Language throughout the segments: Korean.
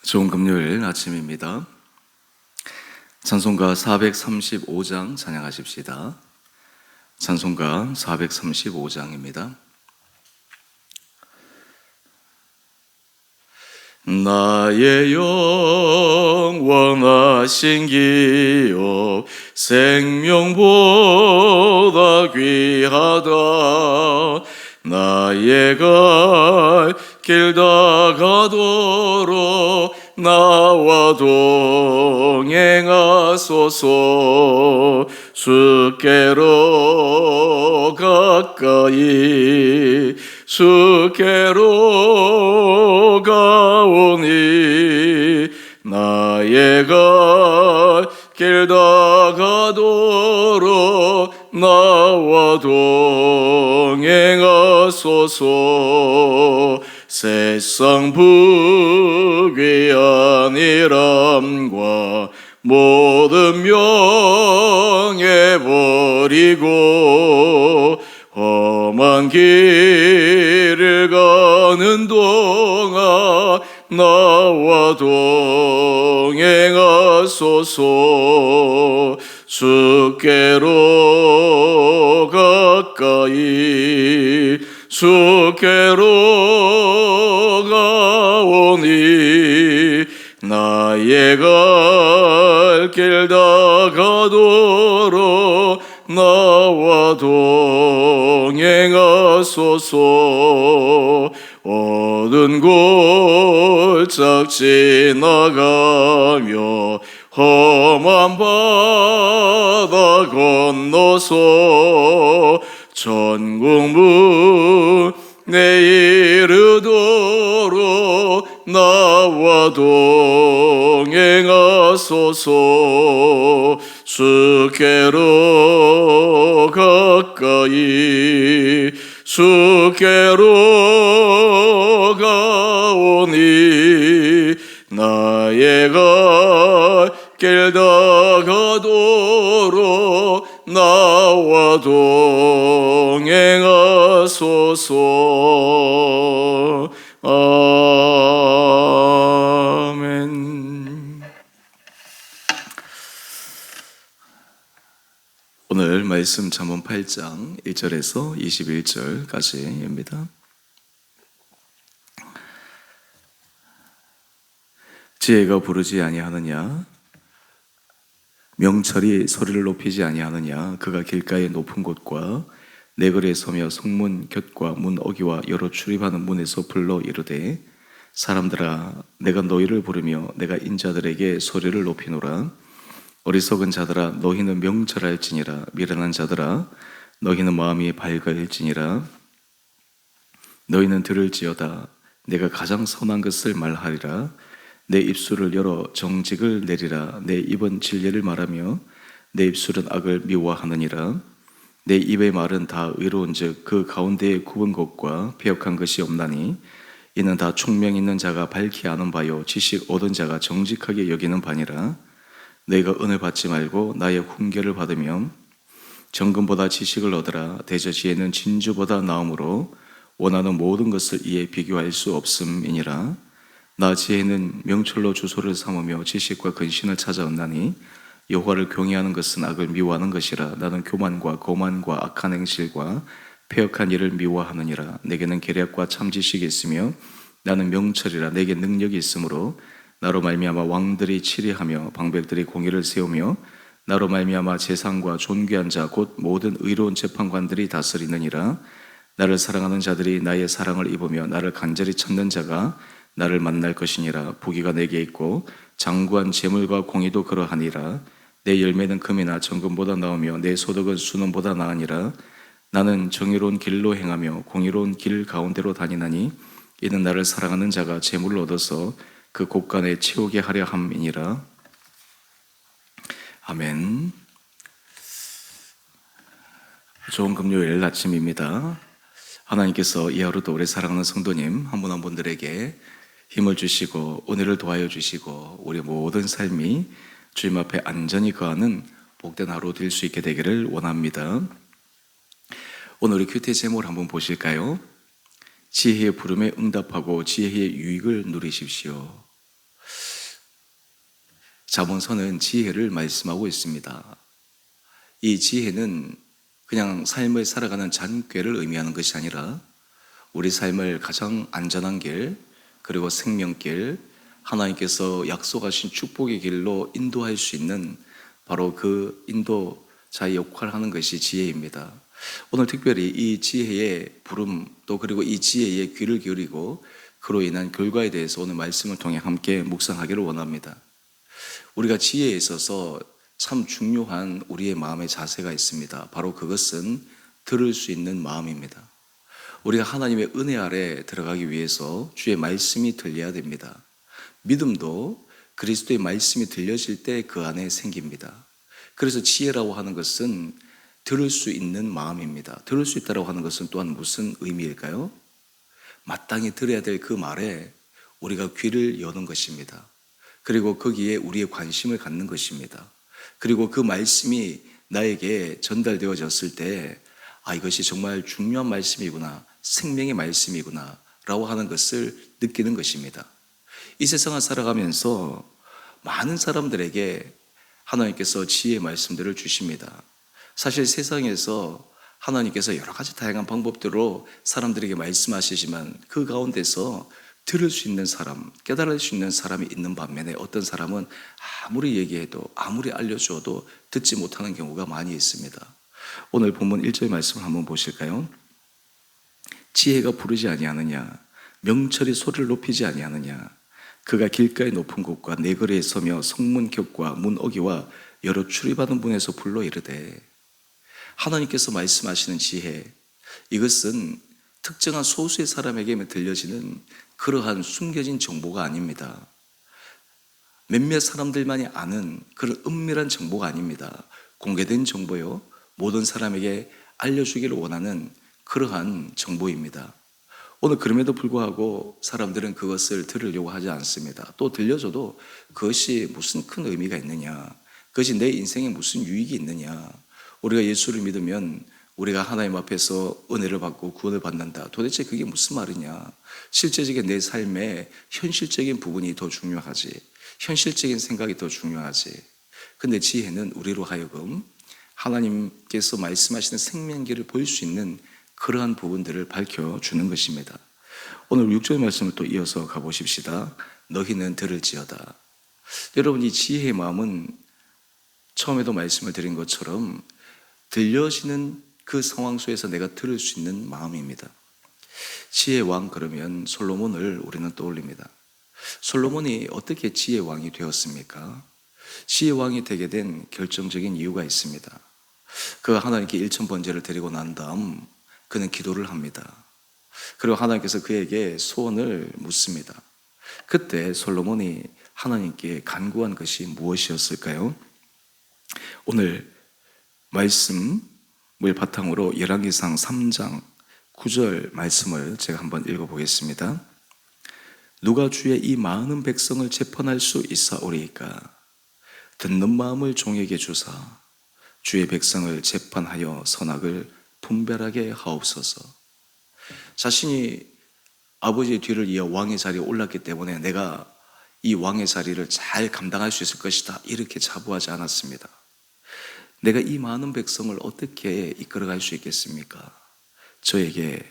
좋은 금요일 아침입니다. 찬송가 435장 찬양하십시다. 찬송가 435장입니다. 나의 영원하신 기업 생명보다 귀하다. 나의 갈 길 다가도록 나와 동행하소서. 주께로 가까이 주께로 가오니 나의 갈 길 다가도록 나와 동행하소서. 세상 부귀한 일함과 모든 명예 버리고 험한 길을 가는 동안 나와 동행하소서. 주께로 가까이 주께로 가오니 나의 갈 길 다가도록 나와 동행하소서. 어두운 골짝 지나가며 험한 바다 건너서 천국문에 이르도록 나와 동행하소서. 주께로 가까이 주께로 가오니 나의 갈 길 다가도록 나와 동행하소서. 아멘. 오늘 말씀 잠언 8장 1절에서 21절까지입니다. 지혜가 부르지 아니하느냐? 명철이 소리를 높이지 아니하느냐? 그가 길가의 높은 곳과 내거리에 서며 성문 곁과 문 어기와 여러 출입하는 문에서 불러 이르되 사람들아 내가 너희를 부르며 내가 인자들에게 소리를 높이노라. 어리석은 자들아 너희는 명철할지니라. 미련한 자들아 너희는 마음이 밝을지니라. 너희는 들을지어다. 내가 가장 선한 것을 말하리라. 내 입술을 열어 정직을 내리라. 내 입은 진리를 말하며 내 입술은 악을 미워하느니라. 내 입의 말은 다 의로운즉 그 가운데에 굽은 것과 패역한 것이 없나니 이는 다 총명 있는 자가 밝히 아는 바요 지식 얻은 자가 정직하게 여기는 바니라. 너희가 은을 받지 말고 나의 훈계를 받으며 정금보다 지식을 얻으라. 대저 지혜는 진주보다 나음으로 원하는 모든 것을 이에 비교할 수 없음이니라. 나 지혜는 명철로 주소를 삼으며 지식과 근신을 찾아온나니 여호와를 경외하는 것은 악을 미워하는 것이라. 나는 교만과 거만과 악한 행실과 패역한 일을 미워하느니라. 내게는 계략과 참 지식이 있으며 나는 명철이라. 내게 능력이 있으므로 나로 말미암아 왕들이 치리하며 방백들이 공의를 세우며 나로 말미암아 재상과 존귀한 자 곧 모든 의로운 재판관들이 다스리느니라. 나를 사랑하는 자들이 나의 사랑을 입으며 나를 간절히 찾는 자가 나를 만날 것이니라. 부귀가 내게 있고 장구한 재물과 공의도 그러하니라. 내 열매는 금이나 정금보다 나으며 내 소득은 수능보다 나으니라. 나는 정의로운 길로 행하며 공의로운 길 가운데로 다니나니 이는 나를 사랑하는 자가 재물을 얻어서 그 곳간에 채우게 하려 함이니라. 아멘. 좋은 금요일 아침입니다. 하나님께서 이 하루도 우리 사랑하는 성도님 한 분 한 분들에게 힘을 주시고 은혜를 도와여 주시고 우리 모든 삶이 주님 앞에 안전히 거하는 복된 하루 될 수 있게 되기를 원합니다. 오늘 우리 큐티 제목을 한번 보실까요? 지혜의 부름에 응답하고 지혜의 유익을 누리십시오. 잠언서는 지혜를 말씀하고 있습니다. 이 지혜는 그냥 삶을 살아가는 잔꾀를 의미하는 것이 아니라 우리 삶을 가장 안전한 길, 그리고 생명길, 하나님께서 약속하신 축복의 길로 인도할 수 있는 바로 그 인도자의 역할을 하는 것이 지혜입니다. 오늘 특별히 이 지혜의 부름, 또 그리고 이 지혜의 귀를 기울이고 그로 인한 결과에 대해서 오늘 말씀을 통해 함께 묵상하기를 원합니다. 우리가 지혜에 있어서 참 중요한 우리의 마음의 자세가 있습니다. 바로 그것은 들을 수 있는 마음입니다. 우리가 하나님의 은혜 아래 들어가기 위해서 주의 말씀이 들려야 됩니다. 믿음도 그리스도의 말씀이 들려질 때 그 안에 생깁니다. 그래서 지혜라고 하는 것은 들을 수 있는 마음입니다. 들을 수 있다고 하는 것은 또한 무슨 의미일까요? 마땅히 들어야 될 그 말에 우리가 귀를 여는 것입니다. 그리고 거기에 우리의 관심을 갖는 것입니다. 그리고 그 말씀이 나에게 전달되어졌을 때 이것이 정말 중요한 말씀이구나, 생명의 말씀이구나 라고 하는 것을 느끼는 것입니다. 이 세상을 살아가면서 많은 사람들에게 하나님께서 지혜의 말씀들을 주십니다. 사실 세상에서 하나님께서 여러 가지 다양한 방법대로 사람들에게 말씀하시지만 그 가운데서 들을 수 있는 사람, 깨달을 수 있는 사람이 있는 반면에 어떤 사람은 아무리 얘기해도 아무리 알려주어도 듣지 못하는 경우가 많이 있습니다. 오늘 본문 1절 말씀을 한번 보실까요? 지혜가 부르지 아니하느냐, 명철이 소리를 높이지 아니하느냐, 그가 길가의 높은 곳과 내거리에 서며 성문 곁과 문 어귀와 여러 출입하는 문에서 불러 이르되. 하나님께서 말씀하시는 지혜, 이것은 특정한 소수의 사람에게만 들려지는 그러한 숨겨진 정보가 아닙니다. 몇몇 사람들만이 아는 그런 은밀한 정보가 아닙니다. 공개된 정보요, 모든 사람에게 알려주기를 원하는 그러한 정보입니다. 오늘 그럼에도 불구하고 사람들은 그것을 들으려고 하지 않습니다. 또 들려줘도 그것이 무슨 큰 의미가 있느냐, 그것이 내 인생에 무슨 유익이 있느냐, 우리가 예수를 믿으면 우리가 하나님 앞에서 은혜를 받고 구원을 받는다, 도대체 그게 무슨 말이냐, 실제적인 내 삶의 현실적인 부분이 더 중요하지, 현실적인 생각이 더 중요하지. 근데 지혜는 우리로 하여금 하나님께서 말씀하시는 생명길을 볼 수 있는 그러한 부분들을 밝혀주는 것입니다. 오늘 6절 말씀을 또 이어서 가보십시다. 너희는 들을지어다. 여러분, 이 지혜의 마음은 처음에도 말씀을 드린 것처럼 들려지는 그 상황 속에서 내가 들을 수 있는 마음입니다. 지혜의 왕 그러면 솔로몬을 우리는 떠올립니다. 솔로몬이 어떻게 지혜의 왕이 되었습니까? 지혜의 왕이 되게 된 결정적인 이유가 있습니다. 그가 하나님께 일천번제를 드리고 난 다음 그는 기도를 합니다. 그리고 하나님께서 그에게 소원을 묻습니다. 그때 솔로몬이 하나님께 간구한 것이 무엇이었을까요? 오늘 말씀을 바탕으로 열왕기상 3장 9절 말씀을 제가 한번 읽어보겠습니다. 누가 주의 이 많은 백성을 재판할 수 있사오리이까? 듣는 마음을 종에게 주사 주의 백성을 재판하여 선악을 분별하게 하옵소서. 자신이 아버지의 뒤를 이어 왕의 자리에 올랐기 때문에 내가 이 왕의 자리를 잘 감당할 수 있을 것이다, 이렇게 자부하지 않았습니다. 내가 이 많은 백성을 어떻게 이끌어갈 수 있겠습니까? 저에게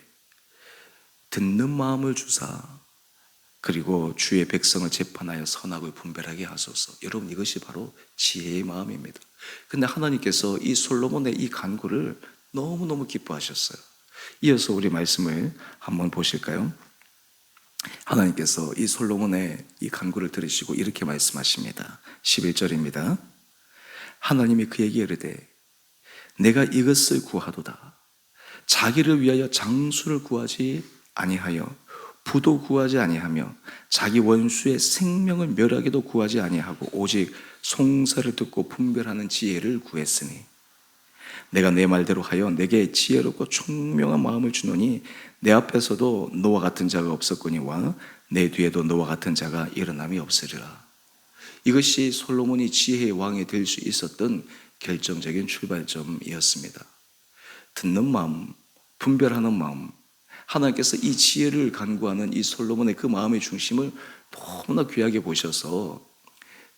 듣는 마음을 주사 그리고 주의 백성을 재판하여 선악을 분별하게 하소서. 여러분, 이것이 바로 지혜의 마음입니다. 근데 하나님께서 이 솔로몬의 이 간구를 너무너무 기뻐하셨어요. 이어서 우리 말씀을 한번 보실까요? 하나님께서 이 솔로몬의 이 간구를 들으시고 이렇게 말씀하십니다. 11절입니다. 하나님이 그에게 이르되 내가 이것을 구하도다. 자기를 위하여 장수를 구하지 아니하여 부도 구하지 아니하며 자기 원수의 생명을 멸하기도 구하지 아니하고 오직 송사를 듣고 분별하는 지혜를 구했으니 내가 내 말대로 하여 내게 지혜롭고 총명한 마음을 주노니 내 앞에서도 너와 같은 자가 없었거니와 내 뒤에도 너와 같은 자가 일어남이 없으리라. 이것이 솔로몬이 지혜의 왕이 될 수 있었던 결정적인 출발점이었습니다. 듣는 마음, 분별하는 마음, 하나님께서 이 지혜를 간구하는 이 솔로몬의 그 마음의 중심을 너무나 귀하게 보셔서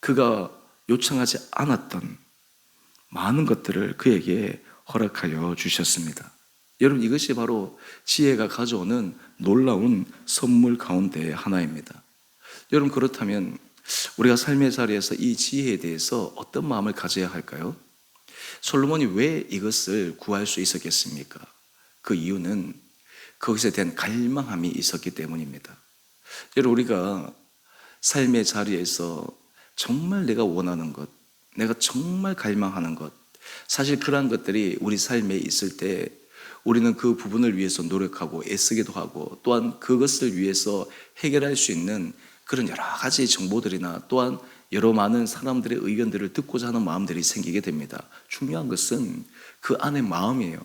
그가 요청하지 않았던 많은 것들을 그에게 허락하여 주셨습니다. 여러분, 이것이 바로 지혜가 가져오는 놀라운 선물 가운데 하나입니다. 여러분, 그렇다면 우리가 삶의 자리에서 이 지혜에 대해서 어떤 마음을 가져야 할까요? 솔로몬이 왜 이것을 구할 수 있었겠습니까? 그 이유는 그것에 대한 갈망함이 있었기 때문입니다. 여러분, 우리가 삶의 자리에서 정말 내가 원하는 것, 내가 정말 갈망하는 것, 사실 그러한 것들이 우리 삶에 있을 때 우리는 그 부분을 위해서 노력하고 애쓰기도 하고, 또한 그것을 위해서 해결할 수 있는 그런 여러 가지 정보들이나 또한 여러 많은 사람들의 의견들을 듣고자 하는 마음들이 생기게 됩니다. 중요한 것은 그 안에 마음이에요.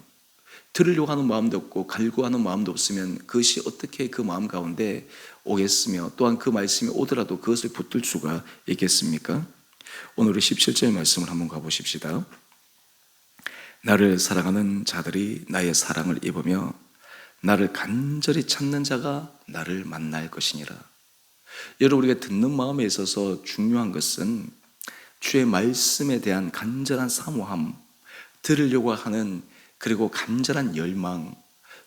들으려고 하는 마음도 없고 갈구하는 마음도 없으면 그것이 어떻게 그 마음 가운데 오겠으며, 또한 그 말씀이 오더라도 그것을 붙들 수가 있겠습니까? 오늘 우리 17절 말씀을 한번 가보십시다. 나를 사랑하는 자들이 나의 사랑을 입으며 나를 간절히 찾는 자가 나를 만날 것이니라. 여러분, 우리가 듣는 마음에 있어서 중요한 것은 주의 말씀에 대한 간절한 사모함, 들으려고 하는 그리고 간절한 열망,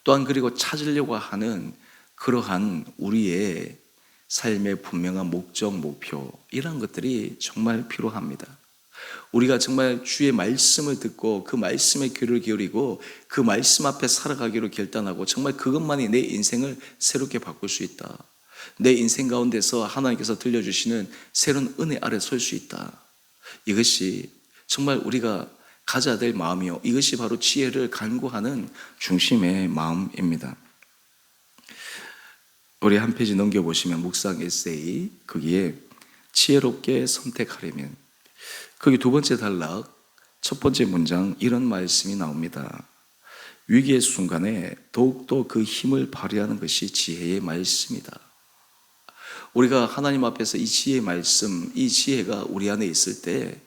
또한 그리고 찾으려고 하는 그러한 우리의 삶의 분명한 목적, 목표, 이런 것들이 정말 필요합니다. 우리가 정말 주의 말씀을 듣고 그 말씀에 귀를 기울이고 그 말씀 앞에 살아가기로 결단하고 정말 그것만이 내 인생을 새롭게 바꿀 수 있다. 내 인생 가운데서 하나님께서 들려주시는 새로운 은혜 아래 설 수 있다. 이것이 정말 우리가 가져야 될 마음이요, 이것이 바로 지혜를 간구하는 중심의 마음입니다. 우리 한 페이지 넘겨보시면 묵상 에세이, 거기에 지혜롭게 선택하려면, 거기 두 번째 단락 첫 번째 문장 이런 말씀이 나옵니다. 위기의 순간에 더욱더 그 힘을 발휘하는 것이 지혜의 말씀이다. 우리가 하나님 앞에서 이 지혜의 말씀, 이 지혜가 우리 안에 있을 때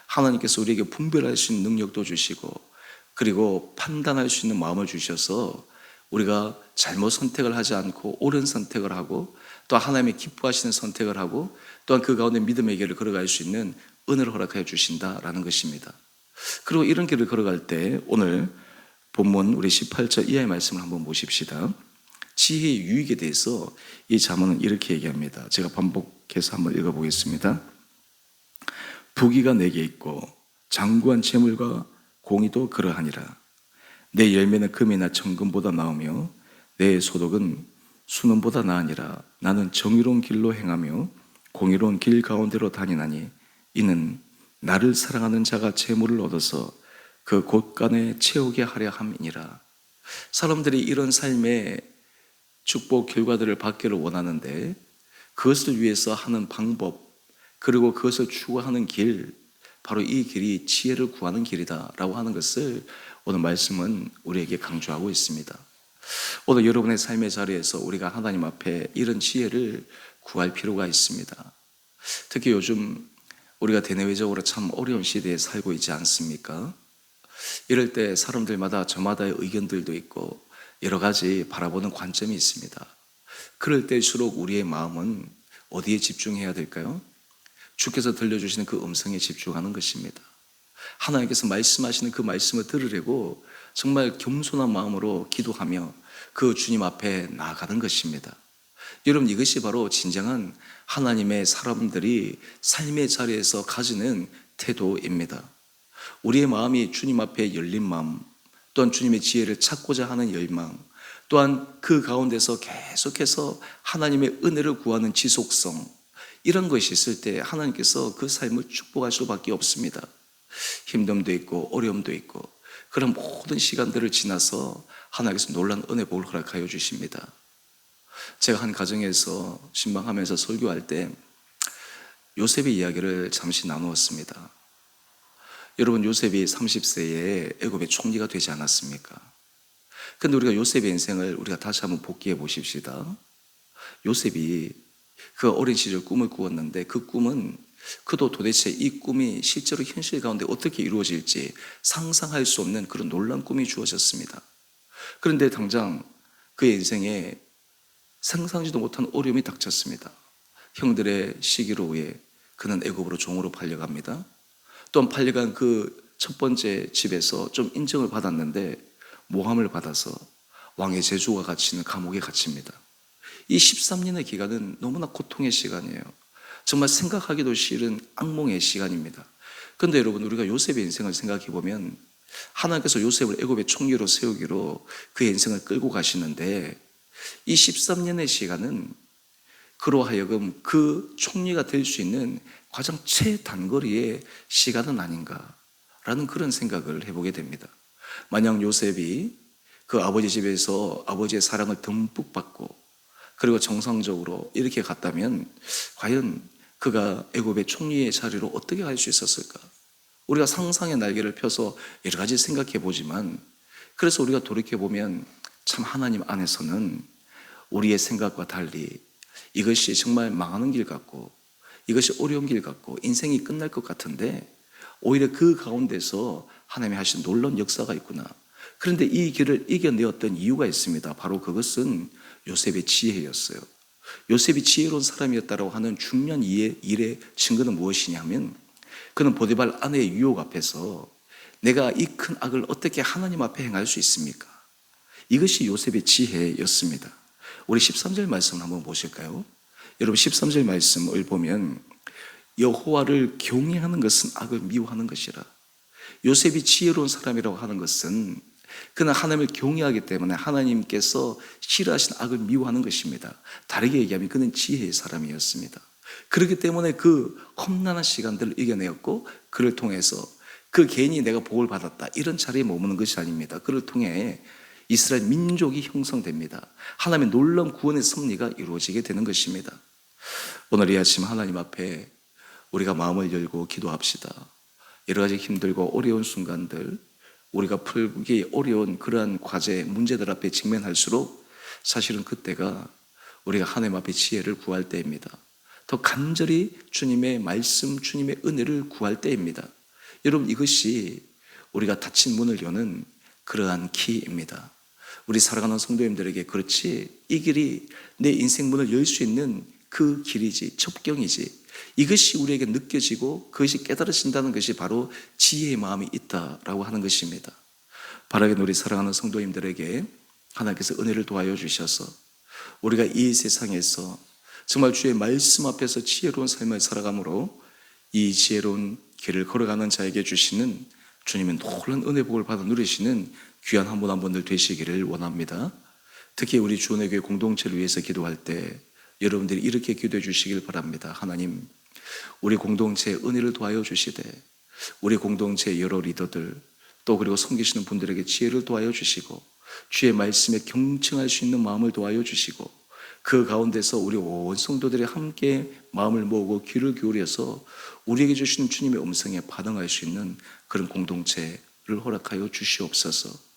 하나님께서 우리에게 분별할 수 있는 능력도 주시고, 그리고 판단할 수 있는 마음을 주셔서 우리가 잘못 선택을 하지 않고 옳은 선택을 하고, 또 하나님의 기뻐하시는 선택을 하고, 또한 그 가운데 믿음의 길을 걸어갈 수 있는 은혜를 허락하여 주신다라는 것입니다. 그리고 이런 길을 걸어갈 때 오늘 본문 우리 18절 이하의 말씀을 한번 보십시다. 지혜의 유익에 대해서 이 잠언은 이렇게 얘기합니다. 제가 반복해서 한번 읽어보겠습니다. 부귀가 내게 있고 장구한 재물과 공의도 그러하니라. 내 열매는 금이나 청금보다 나으며 내 소득은 수능보다 나으니라. 나는 정의로운 길로 행하며 공의로운 길 가운데로 다니나니 이는 나를 사랑하는 자가 재물을 얻어서 그 곳간에 채우게 하려 함이니라. 사람들이 이런 삶의 축복 결과들을 받기를 원하는데 그것을 위해서 하는 방법, 그리고 그것을 추구하는 길, 바로 이 길이 지혜를 구하는 길이다라고 하는 것을 오늘 말씀은 우리에게 강조하고 있습니다. 오늘 여러분의 삶의 자리에서 우리가 하나님 앞에 이런 지혜를 구할 필요가 있습니다. 특히 요즘 우리가 대내외적으로 참 어려운 시대에 살고 있지 않습니까? 이럴 때 사람들마다 저마다의 의견들도 있고 여러 가지 바라보는 관점이 있습니다. 그럴 때일수록 우리의 마음은 어디에 집중해야 될까요? 주께서 들려주시는 그 음성에 집중하는 것입니다. 하나님께서 말씀하시는 그 말씀을 들으려고 정말 겸손한 마음으로 기도하며 그 주님 앞에 나아가는 것입니다. 여러분, 이것이 바로 진정한 하나님의 사람들이 삶의 자리에서 가지는 태도입니다. 우리의 마음이 주님 앞에 열린 마음, 또한 주님의 지혜를 찾고자 하는 열망, 또한 그 가운데서 계속해서 하나님의 은혜를 구하는 지속성, 이런 것이 있을 때 하나님께서 그 삶을 축복할 수밖에 없습니다. 힘듦도 있고 어려움도 있고 그런 모든 시간들을 지나서 하나님께서 놀라운 은혜 복을 허락하여 주십니다. 제가 한 가정에서 신방하면서 설교할 때 요셉의 이야기를 잠시 나누었습니다. 여러분, 요셉이 30세에 애굽의 총리가 되지 않았습니까? 그런데 우리가 요셉의 인생을 우리가 다시 한번 복기해 보십시다. 요셉이 그 어린 시절 꿈을 꾸었는데 그 꿈은 그도 도대체 이 꿈이 실제로 현실 가운데 어떻게 이루어질지 상상할 수 없는 그런 놀라운 꿈이 주어졌습니다. 그런데 당장 그의 인생에 상상지도 못한 어려움이 닥쳤습니다. 형들의 시기로 의해 그는 애굽으로 종으로 팔려갑니다. 또한 팔려간 그 첫 번째 집에서 좀 인정을 받았는데 모함을 받아서 왕의 제주가 갇히는 감옥에 갇힙니다. 이 13년의 기간은 너무나 고통의 시간이에요. 정말 생각하기도 싫은 악몽의 시간입니다. 그런데 여러분, 우리가 요셉의 인생을 생각해 보면 하나님께서 요셉을 애굽의 총리로 세우기로 그의 인생을 끌고 가시는데 이 13년의 시간은 그로 하여금 그 총리가 될 수 있는 가장 최단거리의 시간은 아닌가라는 그런 생각을 해보게 됩니다. 만약 요셉이 그 아버지 집에서 아버지의 사랑을 듬뿍 받고 그리고 정상적으로 이렇게 갔다면 과연 그가 애굽의 총리의 자리로 어떻게 갈 수 있었을까? 우리가 상상의 날개를 펴서 여러 가지 생각해 보지만, 그래서 우리가 돌이켜 보면 참 하나님 안에서는 우리의 생각과 달리 이것이 정말 망하는 길 같고 이것이 어려운 길 같고 인생이 끝날 것 같은데 오히려 그 가운데서 하나님이 하신 놀라운 역사가 있구나. 그런데 이 길을 이겨내었던 이유가 있습니다. 바로 그것은 요셉의 지혜였어요. 요셉이 지혜로운 사람이었다고 하는 중요한 일의 증거는 무엇이냐면, 그는 보디발 아내의 유혹 앞에서 내가 이 큰 악을 어떻게 하나님 앞에 행할 수 있습니까? 이것이 요셉의 지혜였습니다. 우리 13절 말씀 한번 보실까요? 여러분, 13절 말씀을 보면 여호와를 경외하는 것은 악을 미워하는 것이라. 요셉이 지혜로운 사람이라고 하는 것은 그는 하나님을 경외하기 때문에 하나님께서 싫어하신 악을 미워하는 것입니다. 다르게 얘기하면 그는 지혜의 사람이었습니다. 그렇기 때문에 그 험난한 시간들을 이겨내었고, 그를 통해서 그 개인이 내가 복을 받았다 이런 자리에 머무는 것이 아닙니다. 그를 통해 이스라엘 민족이 형성됩니다. 하나님의 놀라운 구원의 섭리가 이루어지게 되는 것입니다. 오늘 이 아침 하나님 앞에 우리가 마음을 열고 기도합시다. 여러 가지 힘들고 어려운 순간들, 우리가 풀기 어려운 그러한 과제, 문제들 앞에 직면할수록 사실은 그때가 우리가 하나님 앞에 지혜를 구할 때입니다. 더 간절히 주님의 말씀, 주님의 은혜를 구할 때입니다. 여러분, 이것이 우리가 닫힌 문을 여는 그러한 키입니다. 우리 살아가는 성도님들에게 그렇지, 이 길이 내 인생 문을 열 수 있는 그 길이지, 첩경이지, 이것이 우리에게 느껴지고 그것이 깨달아진다는 것이 바로 지혜의 마음이 있다라고 하는 것입니다. 바라긴 우리 사랑하는 성도님들에게 하나님께서 은혜를 도와여 주셔서 우리가 이 세상에서 정말 주의 말씀 앞에서 지혜로운 삶을 살아감으로 이 지혜로운 길을 걸어가는 자에게 주시는 주님의 놀라운 은혜 복을 받아 누리시는 귀한 한 분 한 분들 되시기를 원합니다. 특히 우리 주원의 교회 공동체를 위해서 기도할 때 여러분들이 이렇게 기도해 주시길 바랍니다. 하나님, 우리 공동체에 은혜를 도와여 주시되 우리 공동체의 여러 리더들 또 그리고 섬기시는 분들에게 지혜를 도와여 주시고 주의 말씀에 경청할 수 있는 마음을 도와여 주시고 그 가운데서 우리 온 성도들이 함께 마음을 모으고 귀를 기울여서 우리에게 주시는 주님의 음성에 반응할 수 있는 그런 공동체를 허락하여 주시옵소서.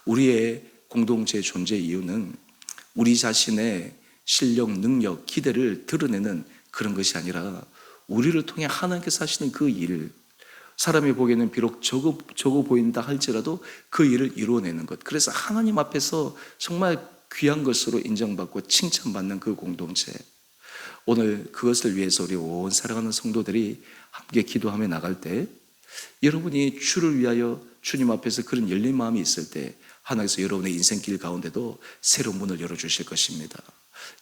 우리의 공동체의 존재 이유는 우리 자신의 실력, 능력, 기대를 드러내는 그런 것이 아니라 우리를 통해 하나님께서 하시는 그 일, 사람이 보기에는 비록 적어 보인다 할지라도 그 일을 이루어내는 것, 그래서 하나님 앞에서 정말 귀한 것으로 인정받고 칭찬받는 그 공동체, 오늘 그것을 위해서 우리 온 사랑하는 성도들이 함께 기도하며 나갈 때 여러분이 주를 위하여 주님 앞에서 그런 열린 마음이 있을 때 하나님께서 여러분의 인생길 가운데도 새로운 문을 열어주실 것입니다.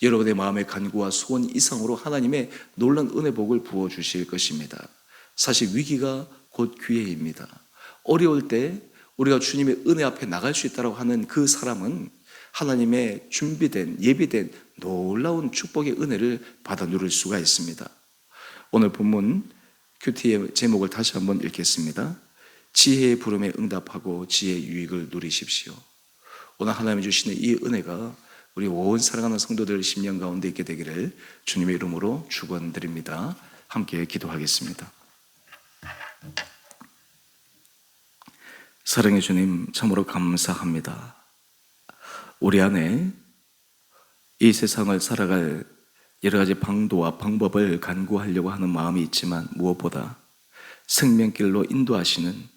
여러분의 마음의 간구와 소원 이상으로 하나님의 놀라운 은혜 복을 부어주실 것입니다. 사실 위기가 곧 기회입니다. 어려울 때 우리가 주님의 은혜 앞에 나갈 수 있다고 하는 그 사람은 하나님의 준비된 예비된 놀라운 축복의 은혜를 받아 누릴 수가 있습니다. 오늘 본문 큐티의 제목을 다시 한번 읽겠습니다. 지혜의 부름에 응답하고 지혜의 유익을 누리십시오. 오늘 하나님이 주시는 이 은혜가 우리 온 사랑하는 성도들 심령 가운데 있게 되기를 주님의 이름으로 축원드립니다. 함께 기도하겠습니다. 사랑의 주님, 참으로 감사합니다. 우리 안에 이 세상을 살아갈 여러 가지 방도와 방법을 간구하려고 하는 마음이 있지만 무엇보다 생명길로 인도하시는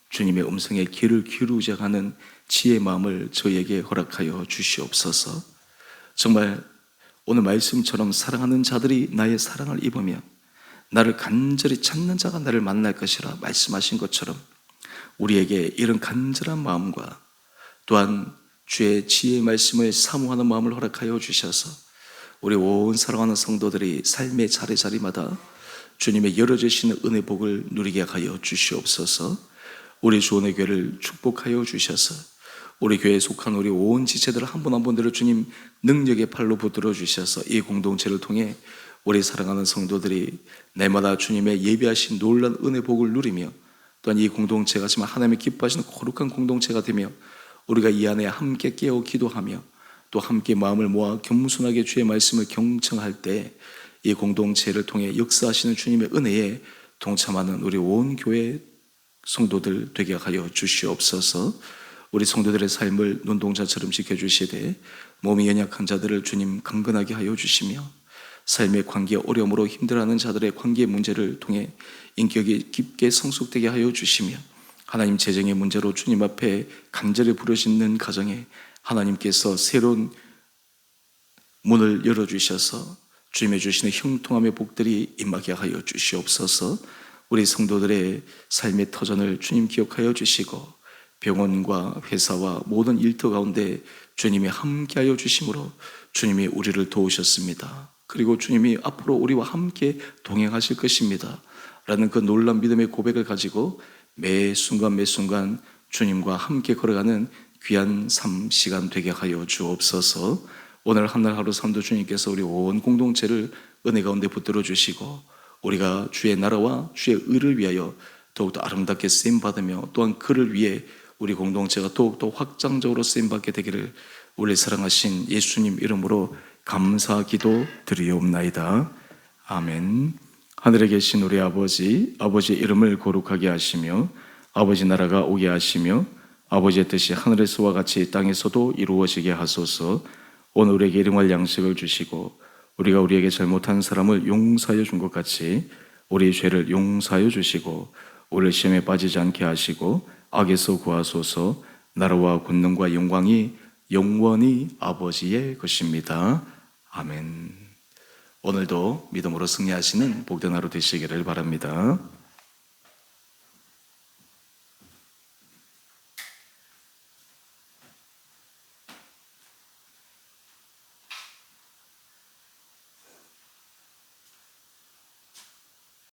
주님의 음성에 귀를 기울이자 하는 지혜의 마음을 저희에게 허락하여 주시옵소서. 정말 오늘 말씀처럼 사랑하는 자들이 나의 사랑을 입으며 나를 간절히 찾는 자가 나를 만날 것이라 말씀하신 것처럼 우리에게 이런 간절한 마음과 또한 주의 지혜의 말씀을 사모하는 마음을 허락하여 주셔서 우리 온 사랑하는 성도들이 삶의 자리자리마다 주님의 열어주시는 은혜 복을 누리게 하여 주시옵소서. 우리 주원의 교회를 축복하여 주셔서 우리 교회에 속한 우리 온 지체들을 한 분 한 분들을 주님 능력의 팔로 붙들어 주셔서 이 공동체를 통해 우리 사랑하는 성도들이 날마다 주님의 예비하신 놀라운 은혜 복을 누리며 또한 이 공동체가 정말 하나님의 기뻐하시는 거룩한 공동체가 되며 우리가 이 안에 함께 깨어 기도하며 또 함께 마음을 모아 겸손하게 주의 말씀을 경청할 때 이 공동체를 통해 역사하시는 주님의 은혜에 동참하는 우리 온 교회 성도들 되게 하여 주시옵소서. 우리 성도들의 삶을 눈동자처럼 지켜주시되 몸이 연약한 자들을 주님 강건하게 하여 주시며 삶의 관계 어려움으로 힘들어하는 자들의 관계 문제를 통해 인격이 깊게 성숙되게 하여 주시며 하나님 재정의 문제로 주님 앞에 간절히 부르짖는 가정에 하나님께서 새로운 문을 열어주셔서 주님의 주시는 형통함의 복들이 임하게 하여 주시옵소서. 우리 성도들의 삶의 터전을 주님 기억하여 주시고 병원과 회사와 모든 일터 가운데 주님이 함께하여 주심으로 주님이 우리를 도우셨습니다. 그리고 주님이 앞으로 우리와 함께 동행하실 것입니다 라는 그 놀라운 믿음의 고백을 가지고 매 순간 매 순간 주님과 함께 걸어가는 귀한 삶 시간 되게 하여 주옵소서. 오늘 한날 하루 삶도 주님께서 우리 온 공동체를 은혜 가운데 붙들어 주시고 우리가 주의 나라와 주의 의를 위하여 더욱더 아름답게 쓰임받으며 또한 그를 위해 우리 공동체가 더욱더 확장적으로 쓰임받게 되기를 우리 사랑하신 예수님 이름으로 감사 기도 드리옵나이다. 아멘. 하늘에 계신 우리 아버지, 아버지의 이름을 거룩하게 하시며 아버지 나라가 오게 하시며 아버지의 뜻이 하늘에서와 같이 땅에서도 이루어지게 하소서. 오늘 우리에게 일용할 양식을 주시고 우리가 우리에게 잘못한 사람을 용서하여 준 것 같이 우리의 죄를 용서하여 주시고 우리를 시험에 빠지지 않게 하시고 악에서 구하소서. 나라와 권능과 영광이 영원히 아버지의 것입니다. 아멘. 오늘도 믿음으로 승리하시는 복된 하루 되시기를 바랍니다.